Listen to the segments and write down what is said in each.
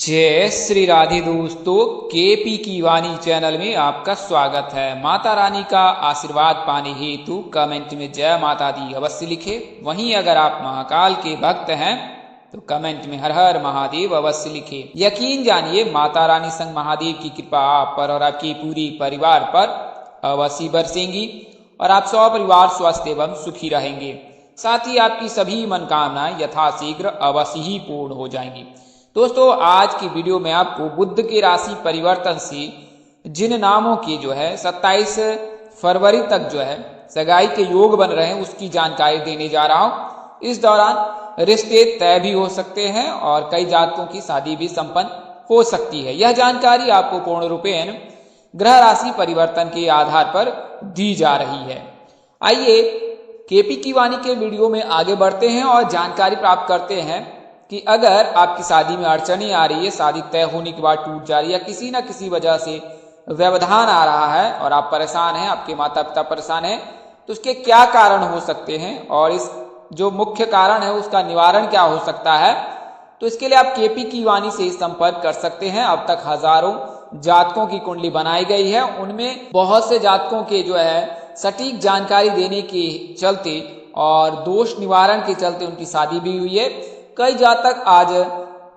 जय श्री राधे दोस्तों, केपी की वाणी चैनल में आपका स्वागत है। माता रानी का आशीर्वाद पाने हेतु कमेंट में जय माता दी अवश्य लिखे। वहीं अगर आप महाकाल के भक्त हैं तो कमेंट में हर हर महादेव अवश्य लिखे। यकीन जानिए माता रानी संग महादेव की कृपा आप पर और आपके पूरी परिवार पर अवश्य बरसेंगी और आप सौ परिवार स्वस्थ एवं सुखी रहेंगे। साथ ही आपकी सभी मनोकामनाएं यथाशीघ्र अवश्य ही पूर्ण हो जाएंगी। दोस्तों, आज की वीडियो में आपको बुध के राशि परिवर्तन से जिन नामों के 27 फरवरी तक सगाई के योग बन रहे हैं उसकी जानकारी देने जा रहा हूं। इस दौरान रिश्ते तय भी हो सकते हैं और कई जातकों की शादी भी संपन्न हो सकती है। यह जानकारी आपको पूर्ण रूपेण ग्रह राशि परिवर्तन के आधार पर दी जा रही है। आइए केपी की वाणी के वीडियो में आगे बढ़ते हैं और जानकारी प्राप्त करते हैं कि अगर आपकी शादी में अड़चने आ रही है, शादी तय होने के बाद टूट जा रही है, किसी न किसी वजह से व्यवधान आ रहा है और आप परेशान हैं, आपके माता पिता परेशान हैं, तो उसके क्या कारण हो सकते हैं और इस जो मुख्य कारण है उसका निवारण क्या हो सकता है, तो इसके लिए आप केपी की वाणी से संपर्क कर सकते हैं। अब तक हजारों जातकों की कुंडली बनाई गई है, उनमें बहुत से जातकों के सटीक जानकारी देने के चलते और दोष निवारण के चलते उनकी शादी भी हुई है। कई जातक आज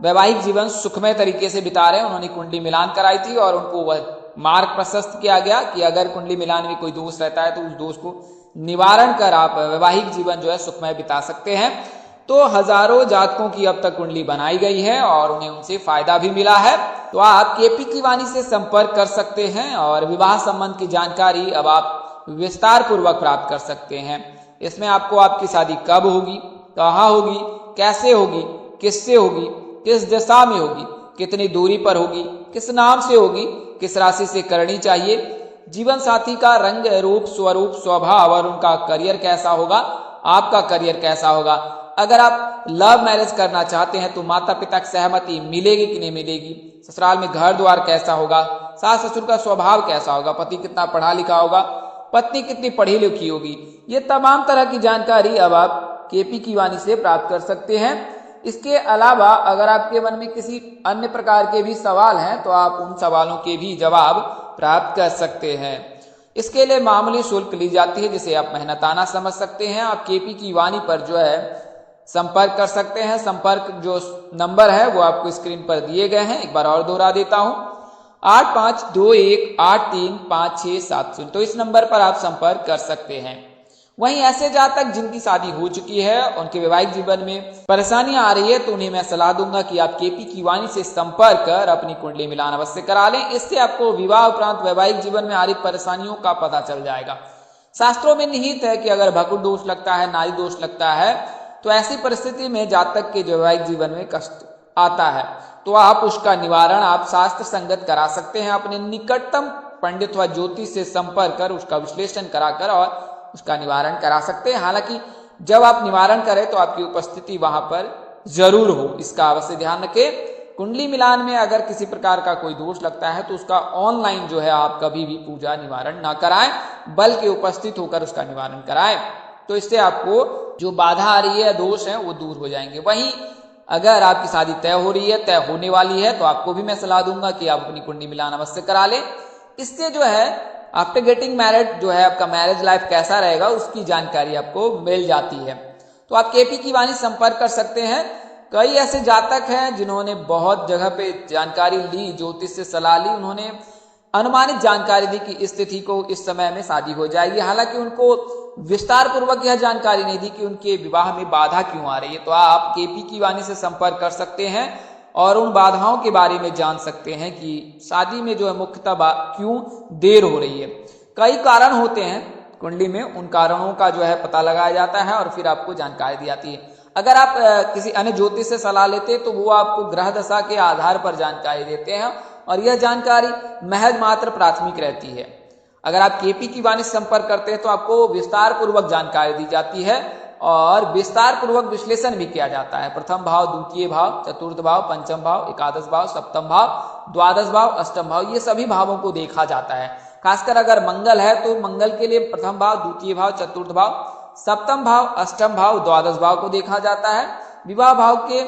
वैवाहिक जीवन सुखमय तरीके से बिता रहे हैं। उन्होंने कुंडली मिलान कराई थी और उनको वह मार्ग प्रशस्त किया गया कि अगर कुंडली मिलान में कोई दोष रहता है तो उस दोष को निवारण कर आप वैवाहिक जीवन सुखमय बिता सकते हैं। तो हजारों जातकों की अब तक कुंडली बनाई गई है और उन्हें उनसे फायदा भी मिला है। तो आप केपी की वाणी से संपर्क कर सकते हैं और विवाह संबंध की जानकारी अब आप विस्तार पूर्वक प्राप्त कर सकते हैं। इसमें आपको आपकी शादी कब होगी, कहाँ होगी, कैसे होगी, किससे होगी, किस दिशा में होगी, कितनी दूरी पर होगी, किस नाम से होगी, किस राशि से करनी चाहिए, जीवन साथी का रंग रूप स्वरूप स्वभाव और उनका करियर कैसा होगा, आपका करियर कैसा होगा। अगर आप लव मैरिज करना चाहते हैं तो माता पिता की सहमति मिलेगी कि नहीं मिलेगी, ससुराल में घर द्वार कैसा होगा, सास ससुर का स्वभाव कैसा होगा, पति कितना पढ़ा लिखा होगा, पत्नी कितनी पढ़ी लिखी होगी, ये तमाम तरह की जानकारी अब आप केपी की वाणी से प्राप्त कर सकते हैं। इसके अलावा अगर आपके मन में किसी अन्य प्रकार के भी सवाल हैं तो आप उन सवालों के भी जवाब प्राप्त कर सकते हैं। इसके लिए मामूली शुल्क ली जाती है जिसे आप मेहनताना समझ सकते हैं। आप केपी की वाणी पर संपर्क कर सकते हैं। संपर्क जो नंबर है वो आपको स्क्रीन पर दिए गए हैं, एक बार और दोहरा देता हूं, 8521835670। तो इस नंबर पर आप संपर्क कर सकते हैं। वहीं ऐसे जातक जिनकी शादी हो चुकी है, उनके वैवाहिक जीवन में परेशानियां आ रही है, तो उन्हें मैं सलाह दूंगा कि आप केपी की वाणी से संपर्क कर अपनी कुंडली मिलान अवश्य करा लें। इससे आपको विवाह उपरांत वैवाहिक जीवन में आ रही परेशानियों का पता चल जाएगा। शास्त्रों में निहित है कि अगर भकुर दोष लगता है, नारी दोष लगता है, तो ऐसी परिस्थिति में जातक के वैवाहिक जीवन में कष्ट आता है, तो आप उसका निवारण आप शास्त्र संगत करा सकते हैं। अपने निकटतम पंडित व ज्योतिष से संपर्क कर उसका विश्लेषण कराकर और उसका निवारण करा सकते हैं। हालांकि जब आप निवारण करें तो आपकी उपस्थिति वहां पर जरूर हो, इसका अवश्य ध्यान रखें। कुंडली मिलान में अगर किसी प्रकार का कोई दोष लगता है तो उसका ऑनलाइन आप कभी भी पूजा निवारण ना कराएं, बल्कि उपस्थित होकर उसका निवारण कराएं। तो इससे आपको जो बाधा आ रही है, दोष है, वो दूर हो जाएंगे। वहीं अगर आपकी शादी तय हो रही है, तय होने वाली है, तो आपको भी मैं सलाह दूंगा कि आप अपनी कुंडली मिलान अवश्य करा लें। इससे आफ्टर गेटिंग मैरिड आपका मैरिज लाइफ कैसा रहेगा उसकी जानकारी आपको मिल जाती है। तो आप केपी की वाणी संपर्क कर सकते हैं। कई ऐसे जातक हैं जिन्होंने बहुत जगह पे जानकारी ली, ज्योतिष से सलाह ली, उन्होंने अनुमानित जानकारी दी कि इस तिथि को इस समय में शादी हो जाएगी। हालांकि उनको विस्तार पूर्वक यह जानकारी नहीं दी कि उनके विवाह में बाधा क्यों आ रही है। तो आप केपी की वाणी से संपर्क कर सकते हैं और उन बाधाओं के बारे में जान सकते हैं कि शादी में मुख्यतः क्यों देर हो रही है। कई कारण होते हैं कुंडली में, उन कारणों का पता लगाया जाता है और फिर आपको जानकारी दी जाती है। अगर आप किसी अन्य ज्योतिष से सलाह लेते हैं तो वो आपको ग्रह दशा के आधार पर जानकारी देते हैं और यह जानकारी महज मात्र प्राथमिक रहती है। अगर आप केपी की वाणी से संपर्क करते हैं तो आपको विस्तार पूर्वक जानकारी दी जाती है और विस्तार पूर्वक विश्लेषण भी किया जाता है। प्रथम भाव, द्वितीय भाव, चतुर्थ भाव, पंचम भाव, एकादश भाव, सप्तम भाव, द्वादश भाव, अष्टम भाव, ये सभी भावों को देखा जाता है। खासकर अगर मंगल है तो मंगल के लिए प्रथम भाव, द्वितीय भाव, चतुर्थ भाव, सप्तम भाव, अष्टम भाव, द्वादश भाव को देखा जाता है। विवाह भाव के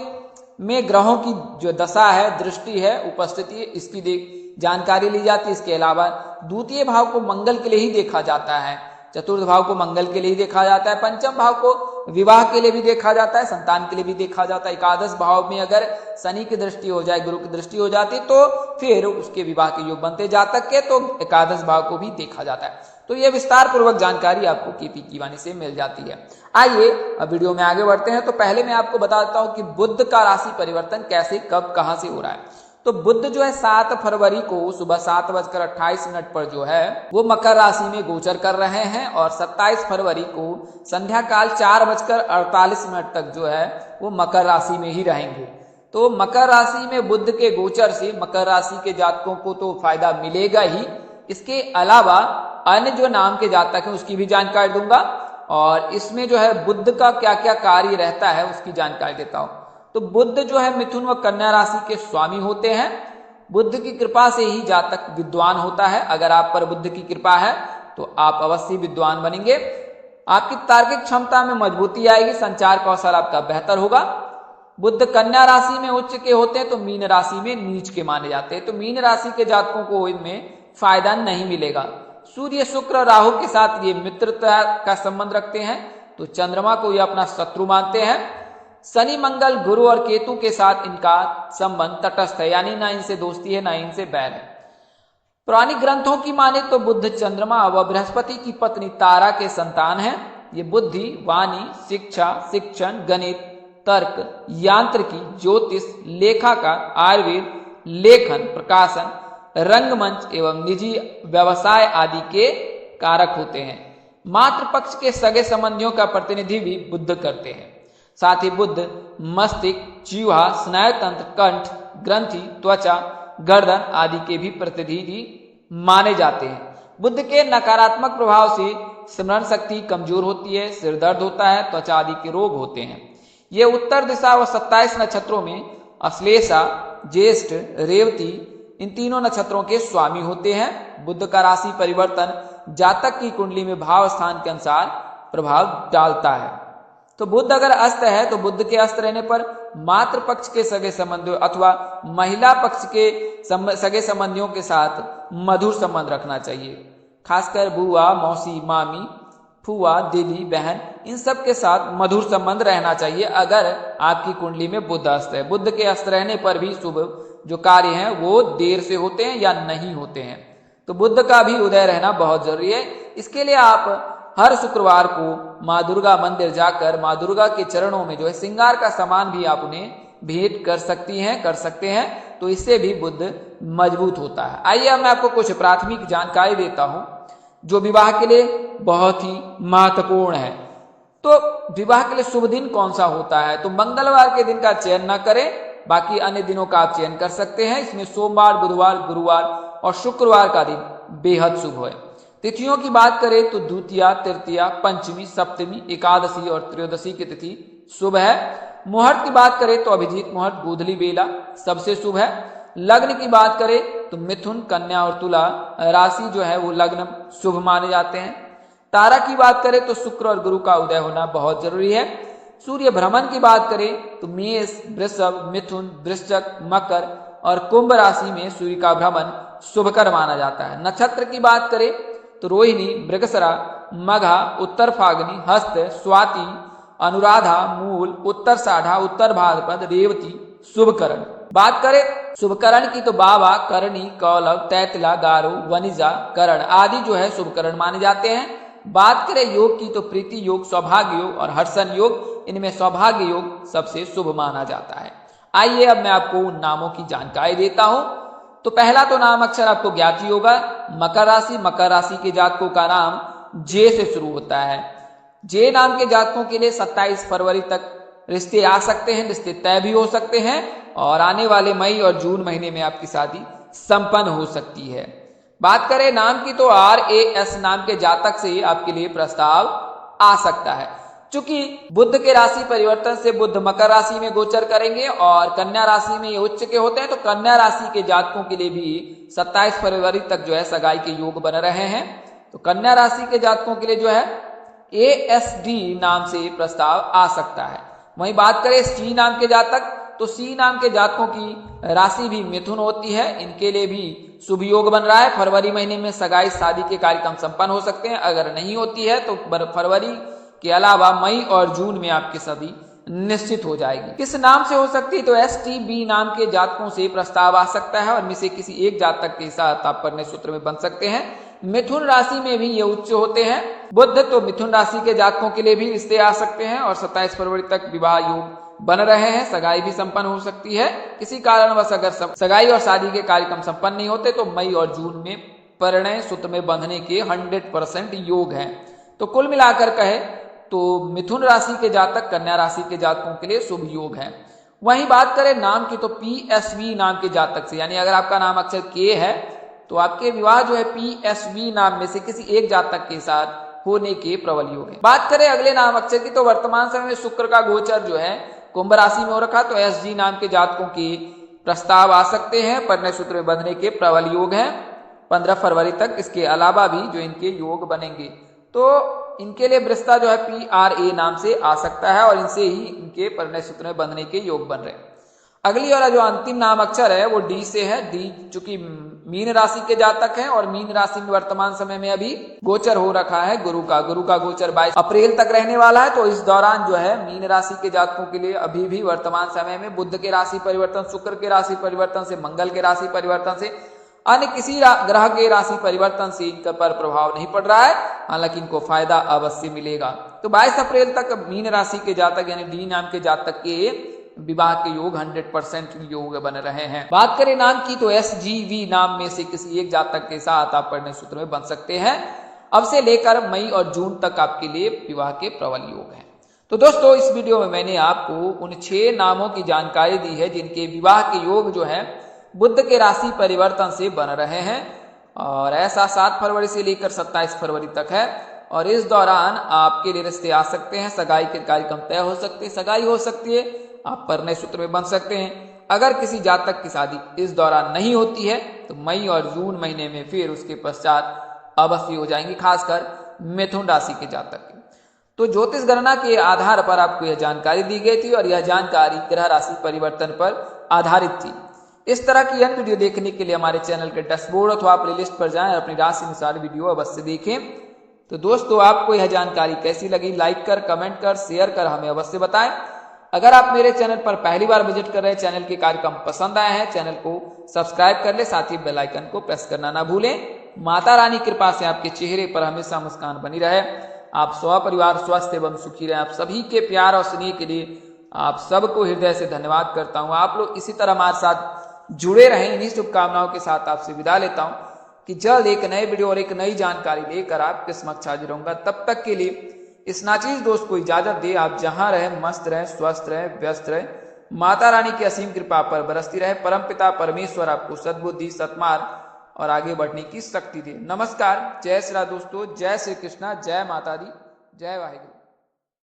में ग्रहों की जो दशा है, दृष्टि है, उपस्थिति है, इसकी जानकारी ली जाती है। इसके अलावा द्वितीय भाव को मंगल के लिए ही देखा जाता है, चतुर्थ भाव को मंगल के लिए ही देखा जाता है, पंचम भाव को विवाह के लिए भी देखा जाता है, संतान के लिए भी देखा जाता है। एकादश भाव में अगर शनि की दृष्टि हो जाए, गुरु की दृष्टि हो जाती तो फिर उसके विवाह के योग बनते जातक के, तो एकादश भाव को भी देखा जाता है। तो यह विस्तार पूर्वक जानकारी आपको केपी की वाणी से मिल जाती है। आइए अब वीडियो में आगे बढ़ते हैं। तो पहले मैं आपको बताता हूं कि बुध का राशि परिवर्तन कैसे, कब, कहां से हो रहा है। तो बुध जो है 7 फरवरी को सुबह 7:28 पर जो है वो मकर राशि में गोचर कर रहे हैं और 27 फरवरी को संध्या काल 4:48 तक जो है वो मकर राशि में ही रहेंगे। तो मकर राशि में बुध के गोचर से मकर राशि के जातकों को तो फायदा मिलेगा ही, इसके अलावा अन्य जो नाम के जातक हैं उसकी भी जानकारी दूंगा और इसमें जो है बुध का क्या क्या कार्य रहता है उसकी जानकारी देता हूं। तो बुध जो है मिथुन व कन्या राशि के स्वामी होते हैं। बुध की कृपा से ही जातक विद्वान होता है। अगर आप पर बुध की कृपा है तो आप अवश्य विद्वान बनेंगे। आपकी तार्किक क्षमता में मजबूती आएगी, संचार कौशल आपका बेहतर होगा। बुध कन्या राशि में उच्च के होते हैं तो मीन राशि में नीच के माने जाते हैं। तो मीन राशि के जातकों को इनमें फायदा नहीं मिलेगा। सूर्य शुक्र राहु के साथ ये मित्रता का संबंध रखते हैं, तो चंद्रमा को ये अपना शत्रु मानते हैं। शनि मंगल गुरु और केतु के साथ इनका संबंध तटस्थ है, यानी ना इनसे दोस्ती है ना इनसे बैर है। पुरानी ग्रंथों की माने तो बुध चंद्रमा व बृहस्पति की पत्नी तारा के संतान हैं। ये बुद्धि, वाणी, शिक्षा, शिक्षण, गणित, तर्क, यांत्रिकी, ज्योतिष, लेखाकार, आयुर्वेद, लेखन, प्रकाशन, रंगमंच एवं निजी व्यवसाय आदि के कारक होते हैं। मातृ पक्ष के सगे संबंधियों का प्रतिनिधि भी बुध करते हैं। साथ ही बुध मस्तिष्क, जीवा, स्नायुतंत्र, कंठ, ग्रंथि, त्वचा, गर्दन आदि के भी प्रतिनिधि माने जाते हैं। बुध के नकारात्मक प्रभाव से स्मरण शक्ति कमजोर होती है, सिर दर्द होता है, त्वचा आदि के रोग होते हैं। ये उत्तर दिशा व 27 नक्षत्रों में अश्लेषा, ज्येष्ठ, रेवती इन तीनों नक्षत्रों के स्वामी होते हैं। बुध का राशि परिवर्तन जातक की कुंडली में भाव स्थान के अनुसार प्रभाव डालता है। तो बुध अगर अस्त है तो बुध के अस्त रहने पर मातृ पक्ष के सगे संबंधियों अथवा महिला पक्ष के सगे संबंधियों के साथ मधुर संबंध रखना चाहिए। खासकर बुआ, मौसी, मामी, फुआ, दीदी, बहन इन सब के साथ मधुर संबंध रहना चाहिए अगर आपकी कुंडली में बुध अस्त है। बुध के अस्त रहने पर भी शुभ जो कार्य हैं वो देर से होते हैं या नहीं होते हैं। तो बुध का भी उदय रहना बहुत जरूरी है। इसके लिए आप हर शुक्रवार को माँ दुर्गा मंदिर जाकर माँ दुर्गा के चरणों में जो है श्रृंगार का सामान भी आप उन्हें भेंट कर सकते हैं। तो इससे भी बुध मजबूत होता है। आइए अब मैं आपको कुछ प्राथमिक जानकारी देता हूं जो विवाह के लिए बहुत ही महत्वपूर्ण है। तो विवाह के लिए शुभ दिन कौन सा होता है? तो मंगलवार के दिन का चयन न करें, बाकी अन्य दिनों का आप चयन कर सकते हैं। इसमें सोमवार, बुधवार, गुरुवार और शुक्रवार का दिन बेहद शुभ है। तिथियों की बात करें तो द्वितीया, तृतीया, पंचमी, सप्तमी, एकादशी और त्रयोदशी की तिथि शुभ है। मुहूर्त की बात करें तो अभिजीत मुहूर्त, गोधली बेला सबसे शुभ है। लग्न की बात करें तो मिथुन, कन्या और तुला राशि जो है वो लग्न शुभ माने जाते हैं। तारा की बात करें तो शुक्र और गुरु का उदय होना बहुत जरूरी है। सूर्य भ्रमण की बात करें तो मेष, वृषभ, मिथुन, वृश्चिक, मकर और कुंभ राशि में सूर्य का भ्रमण शुभकर माना जाता है। नक्षत्र की बात करें तो रोहिणी, मृगशिरा, मघा, उत्तर फागनी, हस्त, स्वाति, अनुराधा, मूल, उत्तर साढ़ा, उत्तर भाद्रपद, रेवती शुभकरण। बात करें शुभकरण की तो बाबा, करणी, कौलव, तैतला, गारो, वनिजा, करण आदि जो है शुभकरण माने जाते हैं। बात करें योग की तो प्रीति योग, सौभाग्य योग और हर्षण योग, इनमें सौभाग्य योग सबसे शुभ माना जाता है। आइए अब मैं आपको उन नामों की जानकारी देता हूं। तो पहला तो नाम अक्षर आपको ज्ञात ही होगा, मकर राशि। मकर राशि के जातकों का नाम जे से शुरू होता है। जे नाम के जातकों के लिए 27 फरवरी तक रिश्ते आ सकते हैं, रिश्ते तय भी हो सकते हैं और आने वाले मई और जून महीने में आपकी शादी संपन्न हो सकती है। बात करें नाम की तो RAS नाम के जातक से आपके लिए प्रस्ताव आ सकता है। चूंकि बुध के राशि परिवर्तन से बुध मकर राशि में गोचर करेंगे और कन्या राशि में ये उच्च के होते हैं, तो कन्या राशि के जातकों के लिए भी 27 फरवरी तक जो है सगाई के योग बन रहे हैं। तो कन्या राशि के जातकों के लिए जो है ASD नाम से प्रस्ताव आ सकता है। वहीं बात करें C नाम के जातक तो सी नाम के जातकों की राशि भी मिथुन होती है। इनके लिए भी शुभ योग बन रहा है। फरवरी महीने में सगाई शादी के कार्यक्रम संपन्न हो सकते हैं। अगर नहीं होती है तो फरवरी के अलावा मई और जून में आपकी सभी निश्चित हो जाएगी। किस नाम से हो सकती है? तो STB नाम के जातकों से प्रस्ताव आ सकता है और इनमें से किसी एक जातक के साथ आप परिणय सूत्र में बन सकते हैं। मिथुन राशि में भी ये उच्च होते हैं बुध, तो मिथुन राशि के जातकों के लिए भी रिश्ते आ सकते हैं और 27 फरवरी तक विवाह योग बन रहे हैं। सगाई भी संपन्न हो सकती है। किसी कारणवश अगर सगाई और शादी के कार्यक्रम संपन्न नहीं होते तो मई और जून में परिणय सूत्र में बंधने के 100% योग हैं। तो कुल मिलाकर कहे तो मिथुन राशि के जातक कन्या राशि के जातकों के लिए शुभ योग है। वहीं बात करें नाम की तो PSV नाम के जातक से, यानी अगर आपका नाम अक्षर K है तो आपके विवाह जो है PSV नाम में से किसी एक जातक के साथ होने के प्रबल योग है। बात करें अगले नाम अक्षर की तो वर्तमान समय में शुक्र का गोचर जो है कुंभ राशि में हो रखा, तो SG नाम के जातकों के प्रस्ताव आ सकते हैं। परिणय सूत्र में बंधने के प्रबल योग है 15 फरवरी तक। इसके अलावा भी जो इनके योग बनेंगे तो इनके लिए वृषता जो है PRA नाम से आ सकता है और इनसे ही इनके परिणय सूत्र में बंधने के योग बन रहे हैं। अगली वाला जो अंतिम नाम अक्षर है वो D से है। D चूंकि मीन राशि के जातक हैं और मीन राशि में वर्तमान समय में अभी गोचर हो रखा है गुरु का गोचर 22 अप्रैल तक रहने वाला है। तो इस दौरान जो है मीन राशि के जातकों के लिए अभी भी वर्तमान समय में बुध के राशि परिवर्तन, शुक्र के राशि परिवर्तन से, मंगल के राशि परिवर्तन से, अन्य किसी ग्रह के राशि परिवर्तन से इनका पर प्रभाव नहीं पड़ रहा है, हालांकि इनको फायदा अवश्य मिलेगा। तो 22 अप्रैल तक मीन राशि के जातक यानी D नाम के जातक के विवाह के योग 100% योग बन रहे हैं। बात करें नाम की तो SGV नाम में से किसी एक जातक के साथ आप परिणय सूत्र में बन सकते हैं। अब से लेकर मई और जून तक आपके लिए विवाह के प्रबल योग हैं। तो दोस्तों इस वीडियो में मैंने आपको उन 6 नामों की जानकारी दी है जिनके विवाह के योग जो है बुध के राशि परिवर्तन से बन रहे हैं और ऐसा 7 फरवरी से लेकर 27 फरवरी तक है। और इस दौरान आपके लिए रिश्ते आ सकते हैं, सगाई के कार्यक्रम तय हो सकते हैं, सगाई हो सकती है, आप परिणय सूत्र में बन सकते हैं। अगर किसी जातक की शादी इस दौरान नहीं होती है तो मई और जून महीने में फिर उसके पश्चात अवश्य हो जाएंगी, खासकर मिथुन राशि के जातक की। तो ज्योतिष गणना के आधार पर आपको यह जानकारी दी गई थी और यह जानकारी ग्रह राशि परिवर्तन पर आधारित थी। इस तरह की अन्य वीडियो देखने के लिए हमारे चैनल के डैशबोर्ड अथवा प्लेलिस्ट पर जाएं और अपनी राशि अनुसार वीडियो अवश्य देखें। तो दोस्तों आपको यह जानकारी कैसी लगी लाइक कर, कमेंट कर, शेयर कर हमें अवश्य बताएं। अगर आप मेरे चैनल पर पहली बार विजिट कर रहे हैं, चैनल के कार्यक्रम पसंद आए हैं, चैनल को सब्सक्राइब कर ले, साथ ही बेल आइकन को प्रेस करना ना भूलें। माता रानी कृपा से आपके चेहरे पर हमेशा मुस्कान बनी रहे, आप स्वपरिवार स्वस्थ एवं सुखी रहे। आप सभी के प्यार और स्नेह के लिए आप सबको हृदय से धन्यवाद करता हूँ। आप लोग इसी तरह हमारे साथ जुड़े रहें। इन्हीं शुभकामनाओं के साथ आपसे विदा लेता हूँ कि जल्द एक नए वीडियो और एक नई जानकारी लेकर आपके समक्ष हाजिर रहूंगा। तब तक के लिए इस नाचीज दोस्त को इजाजत दे। आप जहां रहें मस्त रहें, स्वस्थ रहें, व्यस्त रहें। माता रानी की असीम कृपा पर बरसती रहे। परमपिता परमेश्वर आपको सद्बुद्धि, सत्मार्ग और आगे बढ़ने की शक्ति दे। नमस्कार, जय श्री राम दोस्तों, जय श्री कृष्णा, जय माता दी, जय वाहिगुरु।